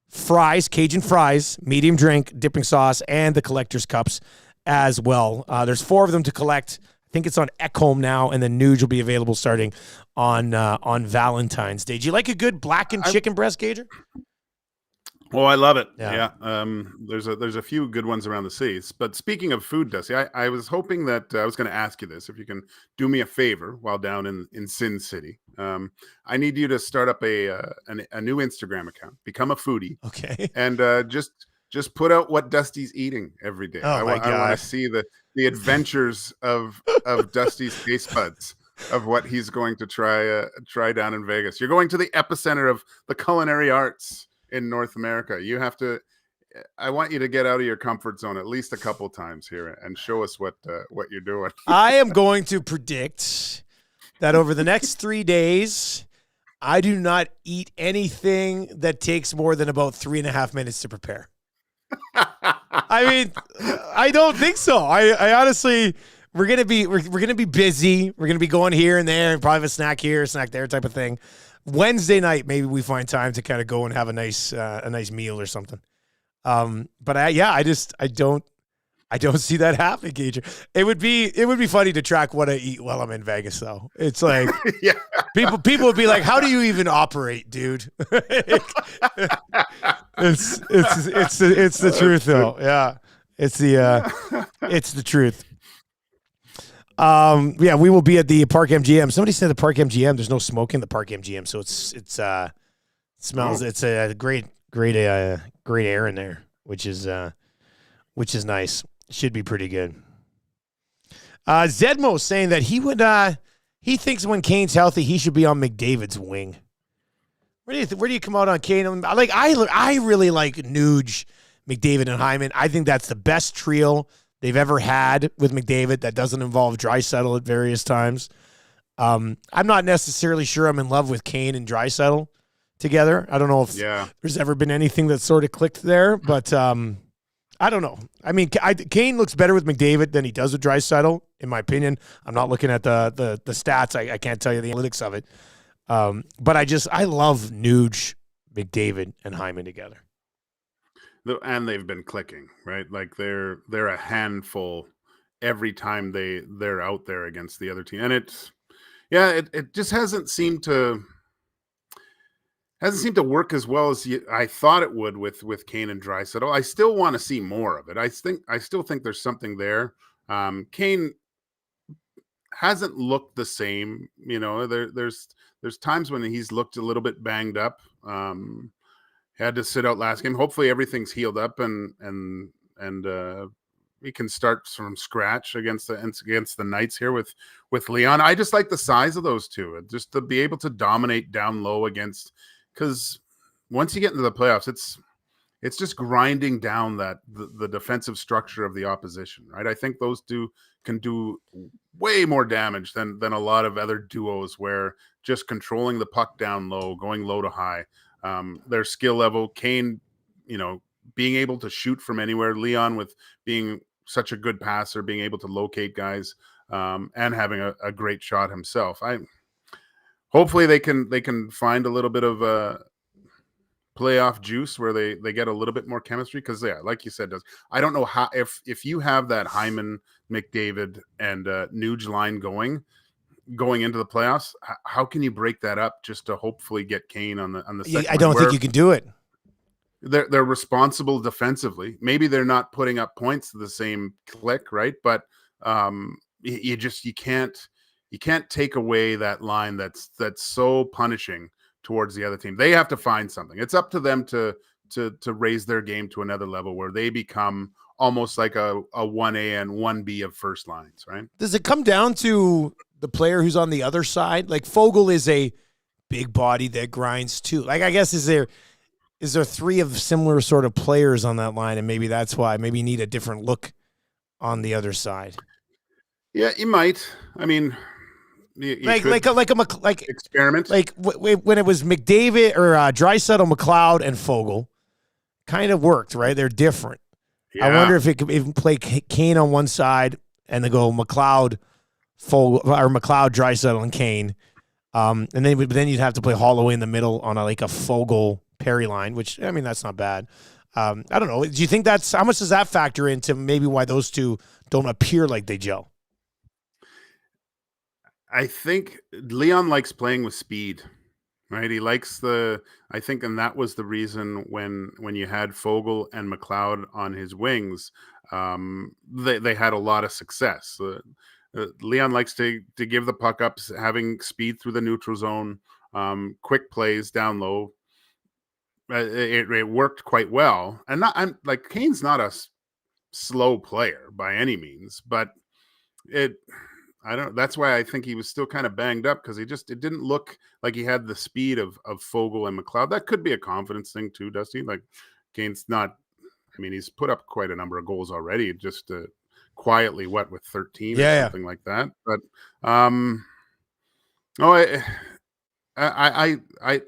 fries, Cajun fries, medium drink, dipping sauce, and the collector's cups as well. There's 4 of them to collect. I think it's on Ekholm now, and the Nuge will be available starting on Valentine's Day. Do you like a good blackened chicken breast, Gager? Oh, I love it. Yeah. There's a few good ones around the cities. But speaking of food, Dusty, I was hoping that I was going to ask you this. If you can do me a favor while down in Sin City, I need you to start up a new Instagram account, become a foodie, okay, and just put out what Dusty's eating every day. Oh my God. I want to see the adventures of Dusty's taste buds. Of what he's going to try down in Vegas. You're going to the epicenter of the culinary arts in North America. I want you to get out of your comfort zone at least a couple times here and show us what you're doing. I am going to predict that over the next 3 days, I do not eat anything that takes more than about 3.5 minutes to prepare. I mean, I don't think so. I honestly, we're gonna be busy. We're gonna be going here and there, and probably have a snack here, a snack there, type of thing. Wednesday night, maybe we find time to kind of go and have a nice meal or something. But I don't see that happening, Gage. It would be funny to track what I eat while I'm in Vegas, though. It's like, yeah, people would be like, "How do you even operate, dude?" It's the truth, though. Yeah, it's the truth. We will be at the Park MGM. Somebody said the Park MGM. There's no smoke in the Park MGM, so it smells. It's a great air in there, which is nice. Should be pretty good. Zedmo saying that he thinks when Kane's healthy, he should be on McDavid's wing. Where do you come out on Kane? I really like Nuge, McDavid, and Hyman. I think that's the best trio they've ever had with McDavid that doesn't involve Draisaitl at various times. I'm not necessarily sure I'm in love with Kane and Draisaitl together. I don't know if there's ever been anything that sort of clicked there, but I don't know. I mean, Kane looks better with McDavid than he does with Draisaitl, in my opinion. I'm not looking at the stats. I can't tell you the analytics of it. But I love Nuge, McDavid, and Hyman together. And they've been clicking, right? Like they're a handful every time they're out there against the other team. And it just hasn't seemed to work as well as I thought it would with Kane and Draisaitl. I still want to see more of it. I still think there's something there. Kane hasn't looked the same, there's times when he's looked a little bit banged up. Had to sit out last game. Hopefully everything's healed up and we can start from scratch against the Knights here with Leon. I just like the size of those two, just to be able to dominate down low against, because once you get into the playoffs, it's just grinding down the defensive structure of the opposition, right? I think those two can do way more damage than a lot of other duos where just controlling the puck down low, going low to high. Their skill level, Kane, being able to shoot from anywhere, Leon with being such a good passer, being able to locate guys, and having a great shot himself. Hopefully they can find a little bit of playoff juice where they get a little bit more chemistry. Because like you said, I don't know how if you have that Hyman, McDavid, and Nuge line going into the playoffs, how can you break that up just to hopefully get Kane on the second? I don't think you can do it. They're responsible defensively. Maybe they're not putting up points to the same click, right? But you can't take away that line that's so punishing towards the other team. They have to find something. It's up to them to raise their game to another level where they become almost like a 1A and 1B of first lines, right? Does it come down to the player who's on the other side? Like Fogle is a big body that grinds too. Like, I guess, is there is there three of similar sort of players on that line, and maybe that's why. Maybe you need a different look on the other side. Yeah, you might. I mean, you like experiment. Like when it was McDavid or Draisaitl, McLeod, and Fogle, kind of worked, right? They're different. Yeah. I wonder if it could even play Kane on one side and then go McLeod, Fogle, or McLeod, Draisaitl, and Kane. And then you'd have to play Holloway in the middle on a Fogle Perry line, which, I mean, that's not bad. I don't know. Do you think how much does that factor into maybe why those two don't appear like they gel? I think Leon likes playing with speed, right? He likes and that was the reason when you had Fogle and McLeod on his wings, they had a lot of success. Leon likes to give the puck up, having speed through the neutral zone, quick plays down low. It worked quite well. And Kane's not a slow player by any means, but that's why I think he was still kind of banged up, because it didn't look like he had the speed of Fogle and McLeod. That could be a confidence thing too, Dusty. Like, Kane's not, I mean, he's put up quite a number of goals already, just quietly, with 13 or something like that. But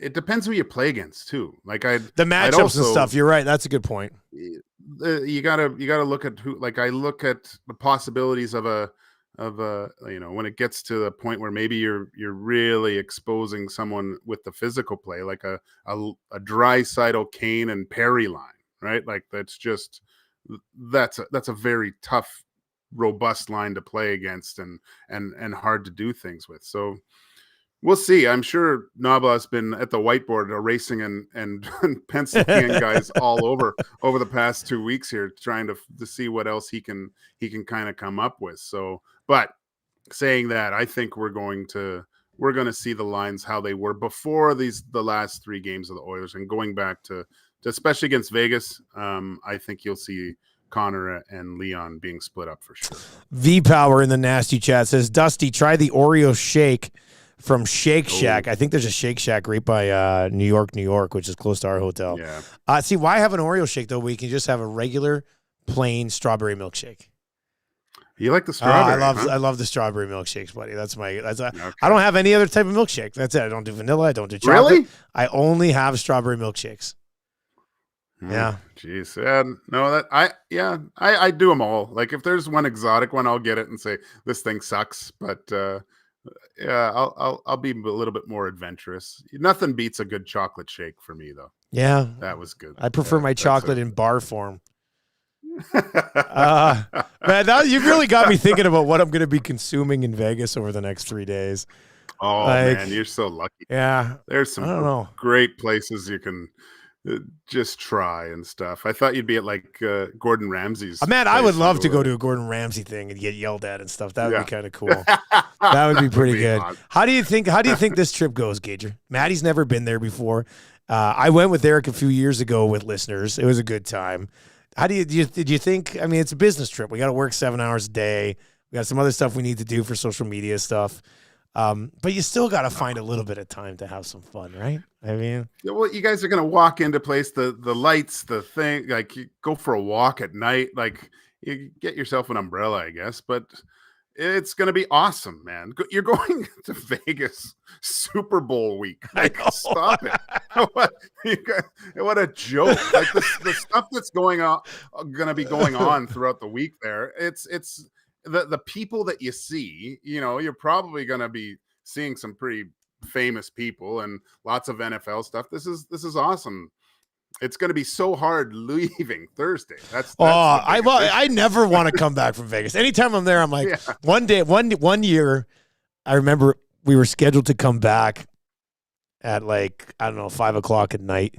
it depends who you play against too. Like the matchups and stuff. You're right. That's a good point. You gotta look at who. Like, I look at the possibilities of when it gets to the point where maybe you're really exposing someone with the physical play, like a Draisaitl, Kane, and Perry line, right? Like, that's a very tough, robust line to play against and hard to do things with. So we'll see. I'm sure Nabla's been at the whiteboard erasing and penciling guys all over the past 2 weeks here, trying to see what else he can kind of come up with. So, but saying that, I think we're going to see the lines how they were before the last 3 games of the Oilers, and going back to especially against Vegas. I think you'll see Connor and Leon being split up for sure. V Power in the nasty chat says, Dusty, try the Oreo shake from Shake Shack. I think there's a Shake Shack right by New York, which is close to our hotel. Yeah. See, why have an Oreo shake though? We can just have a regular plain strawberry milkshake. You like the strawberry? I love the strawberry milkshakes, buddy. Okay. I don't have any other type of milkshake. That's it. I don't do vanilla. I don't do chocolate. Really? I only have strawberry milkshakes. Yeah. Jeez. I do them all. Like, if there's one exotic one, I'll get it and say this thing sucks. But I'll be a little bit more adventurous. Nothing beats a good chocolate shake for me, though. Yeah, that was good. I prefer my chocolate in bar form. Man, now you've really got me thinking about what I'm going to be consuming in Vegas over the next 3 days. Oh, man, you're so lucky. Yeah, there's some great places you can just try and stuff. I thought you'd be at Gordon Ramsay's. Man, I would love to go to a Gordon Ramsay thing and get yelled at and stuff. That would be kind of cool. That would be pretty good. Awesome. How do you think this trip goes, Gage? Maddie's never been there before. I went with Eric a few years ago with listeners. It was a good time. How did you think? I mean, it's a business trip. We got to work 7 hours a day. We got some other stuff we need to do for social media stuff. But you still got to find a little bit of time to have some fun, right? I mean, well, you guys are going to walk into place, the lights, the thing, like, you go for a walk at night, like, you get yourself an umbrella, I guess, but it's going to be awesome, man. You're going to Vegas Super Bowl week. Like, stop it. What a joke. Like, the stuff that's going to be going on throughout the week there. It's the people that you see, you're probably going to be seeing some pretty famous people and lots of NFL stuff. This is awesome. It's going to be so hard leaving Thursday. I never want to come back from Vegas. Anytime I'm there, I'm like, one year, I remember we were scheduled to come back at 5:00 at night.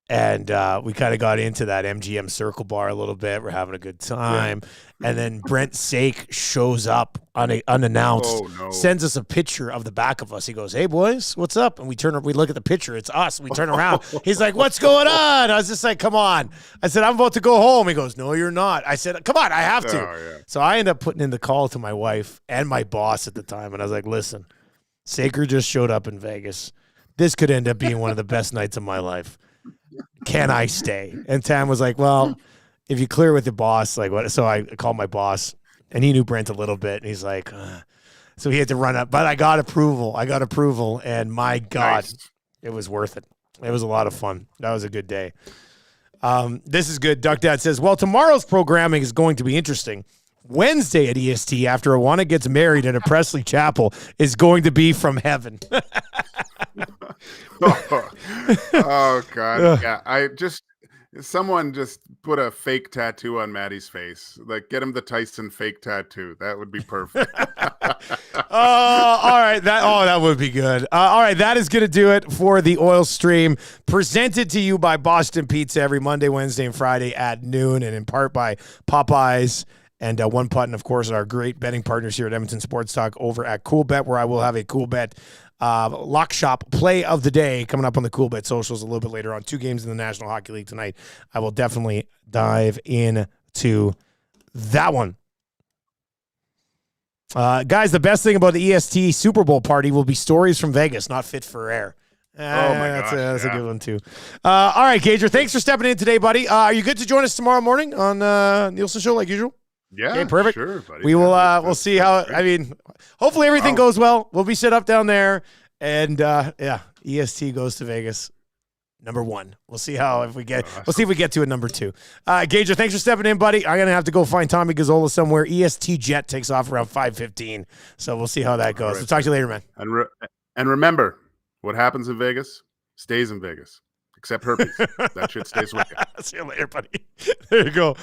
And we kind of got into that MGM Circle Bar a little bit. We're having a good time. Yeah. And then Brent Sake shows up unannounced, sends us a picture of the back of us. He goes, "Hey, boys, what's up?" And we look at the picture. It's us. We turn around. He's like, "What's going on?" I was just like, "Come on." I said, "I'm about to go home." He goes, "No, you're not." I said, "Come on, I have to." Oh, yeah. So I ended up putting in the call to my wife and my boss at the time. And I was like, "Listen, Saker just showed up in Vegas. This could end up being one of the best nights of my life. can I stay? And Tam was like, well, if you clear with the boss, like what? So I called my boss, and he knew Brent a little bit, and he's like, so he had to run up, but I got approval. And my God, It was worth it. It was a lot of fun. That was a good day. This is good. Duck Dad says, well, tomorrow's programming is going to be interesting. Wednesday at EST, after Awana gets married in a Presley chapel, is going to be from heaven. Oh God. Yeah. Someone just put a fake tattoo on Maddie's face. Like, get him the Tyson fake tattoo. That would be perfect. All right. That would be good. All right. That is going to do it for the Oil Stream, presented to you by Boston Pizza every Monday, Wednesday, and Friday at noon, and in part by Popeyes and One Putt, and of course, our great betting partners here at Edmonton Sports Talk over at Cool Bet, where I will have a Cool Bet lock shop play of the day coming up on the Cool Bet socials a little bit later on. 2 games in the National Hockey League tonight. I will definitely dive into that one. Guys, the best thing about the EST Super Bowl party will be stories from Vegas, not fit for air. Oh my gosh, that's a good one too. All right, Gager, thanks for stepping in today, buddy. Are you good to join us tomorrow morning on Nielson Show like usual? Yeah, okay, perfect. Sure, buddy. We will. We'll see how. I mean, hopefully everything goes well. We'll be set up down there, and EST goes to Vegas. Number 1. We'll see how We'll see if we get to a number 2. Gager, thanks for stepping in, buddy. I'm gonna have to go find Tommy Gazzola somewhere. EST jet takes off around 5:15, so we'll see how that goes. We'll talk to you later, man. And remember, what happens in Vegas stays in Vegas, except herpes. That shit stays with you. See you later, buddy. There you go.